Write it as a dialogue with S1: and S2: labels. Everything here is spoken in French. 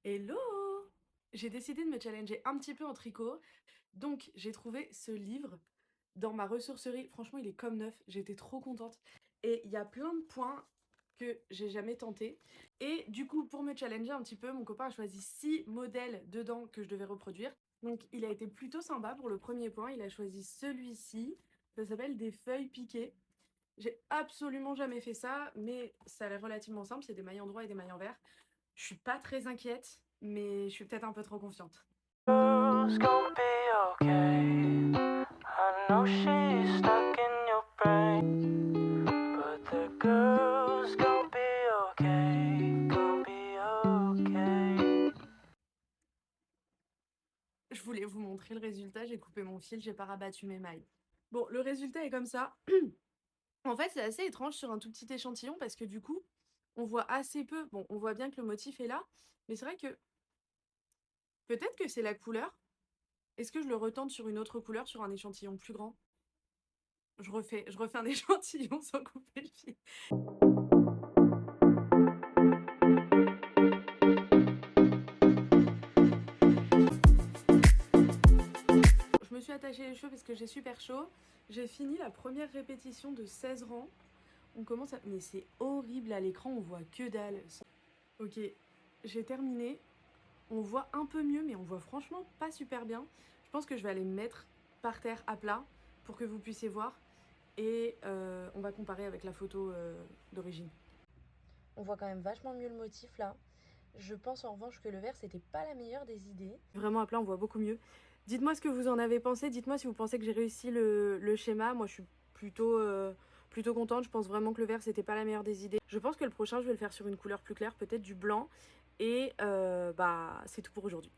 S1: Hello! J'ai décidé de me challenger un petit peu en tricot, donc j'ai trouvé ce livre dans ma ressourcerie. Franchement, il est comme neuf, j'étais trop contente. Et il y a plein de points que j'ai jamais tenté. Et du coup, pour me challenger un petit peu, mon copain a choisi 6 modèles dedans que je devais reproduire. Donc il a été plutôt sympa pour le premier point, il a choisi celui-ci. Ça s'appelle des feuilles piquées. J'ai absolument jamais fait ça, mais ça a l'air relativement simple, c'est des mailles en droit et des mailles en vert. Je suis pas très inquiète, mais je suis peut-être un peu trop confiante.
S2: Girl's gonna be okay. I know she's stuck in your brain, but the girl's gonna be okay. Gonna be okay.
S1: Je voulais vous montrer le résultat, j'ai coupé mon fil, j'ai pas rabattu mes mailles. Bon, le résultat est comme ça. En fait, c'est assez étrange sur un tout petit échantillon parce que du coup, on voit assez peu. Bon, on voit bien que le motif est là, mais c'est vrai que peut-être que c'est la couleur. Est-ce que je le retente sur une autre couleur, sur un échantillon plus grand? Je refais un échantillon sans couper le fil. Je me suis attachée les cheveux parce que j'ai super chaud. J'ai fini la première répétition de 16 rangs. On commence à... Mais c'est horrible à l'écran, on voit que dalle. Ok, j'ai terminé. On voit un peu mieux, mais on voit franchement pas super bien. Je pense que je vais aller me mettre par terre à plat pour que vous puissiez voir. Et on va comparer avec la photo d'origine. On voit quand même vachement mieux le motif là. Je pense en revanche que le vert, c'était pas la meilleure des idées. Vraiment à plat, on voit beaucoup mieux. Dites-moi ce que vous en avez pensé. Dites-moi si vous pensez que j'ai réussi le schéma. Moi, je suis plutôt contente. Je pense vraiment que le vert, c'était pas la meilleure des idées. Je pense que le prochain, je vais le faire sur une couleur plus claire, peut-être du blanc. Et bah, c'est tout pour aujourd'hui.